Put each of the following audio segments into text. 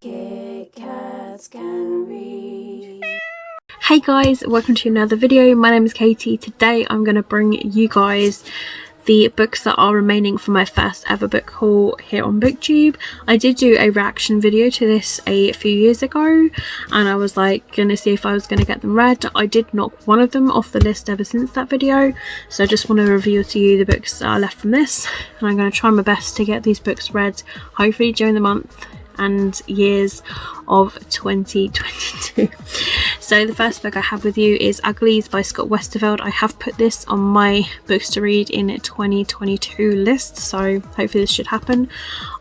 Kitkatscanread. Hey guys, welcome to another video. My name is Katie. Today I'm going to bring you guys the books that are remaining from my first ever book haul here on BookTube. I did do a reaction video to this a few years ago and I was like gonna see if I was gonna get them read. I did knock one of them off the list ever since that video, so I just want to reveal to you the books that are left from this, and I'm going to try my best to get these books read hopefully during the month and years of 2022. So the first book I have with you is Uglies by Scott Westerfeld. I have put this on my books to read in 2022 list, so hopefully this should happen.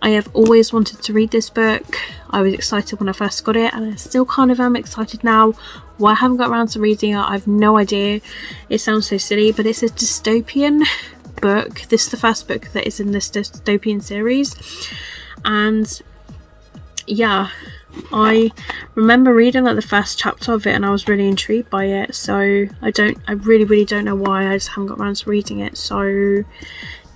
I have always wanted to read this book. I was excited when I first got it and I still kind of am excited now. Why I haven't got around to reading it, I have no idea. It sounds so silly, but it's a dystopian book. This is the first book that is in this dystopian series, and yeah, I remember reading like the first chapter of it and I was really intrigued by it, so I really don't know why I just haven't got around to reading it. So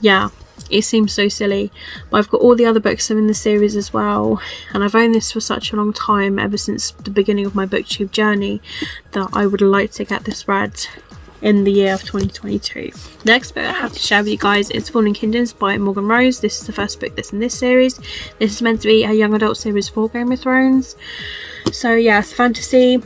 yeah, it seems so silly, but I've got all the other books that are in the series as well, and I've owned this for such a long time, ever since the beginning of my BookTube journey, that I would like to get this read in the year of 2022. The next book I have to share with you guys is Fallen Kingdoms by Morgan Rose. This is the first book that's in this series. This is meant to be a young adult series for Game of Thrones. So yeah, it's fantasy.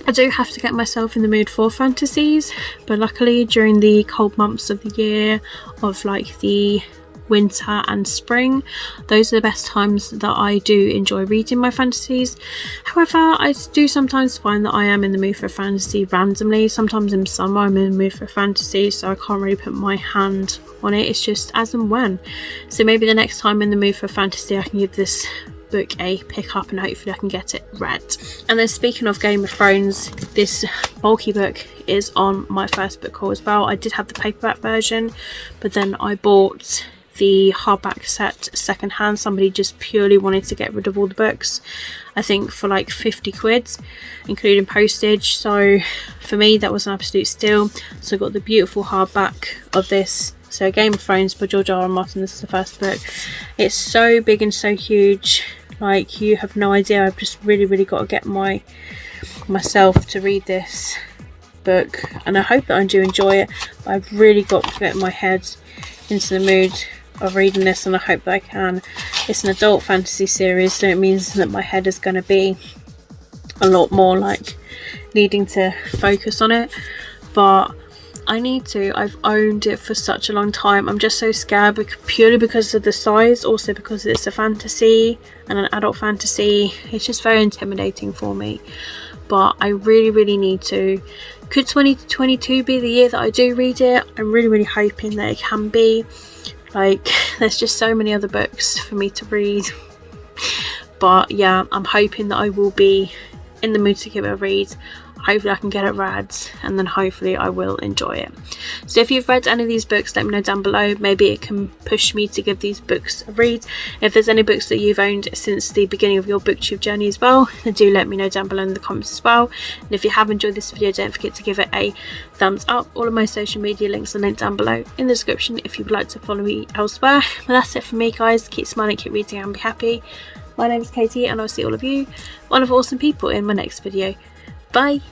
I do have to get myself in the mood for fantasies, but luckily during the cold months of the year, of like the winter and spring, those are the best times that I do enjoy reading my fantasies. However, I do sometimes find that I am in the mood for fantasy randomly. Sometimes in summer I'm in the mood for fantasy, so I can't really put my hand on it. It's just as and when. So maybe the next time I'm in the mood for fantasy I can give this book a pick up and hopefully I can get it read. And then speaking of Game of Thrones, this bulky book is on my first book haul as well. I did have the paperback version, but then I bought the hardback set second hand. Somebody just purely wanted to get rid of all the books, I think for like 50 quid including postage, so for me that was an absolute steal. So I got the beautiful hardback of this. So Game of Thrones by George R.R. Martin. This is the first book. It's so big and so huge, like you have no idea. I've just really got to get myself to read this book, and I hope that I do enjoy it, but I've really got to get my head into the mood of reading this, and I hope that I can. It's an adult fantasy series, so it means that my head is going to be a lot more like needing to focus on it, but I need to. I've owned it for such a long time. I'm just so scared, purely because of the size, also because it's a fantasy and an adult fantasy. It's just very intimidating for me, but I really need to. Could 2022 be the year that I do read it? I'm really hoping that it can be. Like, there's just so many other books for me to read, but yeah, I'm hoping that I will be in the mood to give it a read. Hopefully I can get it read, and then hopefully I will enjoy it. So if you've read any of these books, let me know down below. Maybe it can push me to give these books a read. If there's any books that you've owned since the beginning of your BookTube journey as well, then do let me know down below in the comments as well. And if you have enjoyed this video, don't forget to give it a thumbs up. All of my social media links are linked down below in the description if you'd like to follow me elsewhere. But that's it for me, guys. Keep smiling, keep reading, and be happy. My name is Katie, and I'll see all of you wonderful awesome people in my next video. Bye!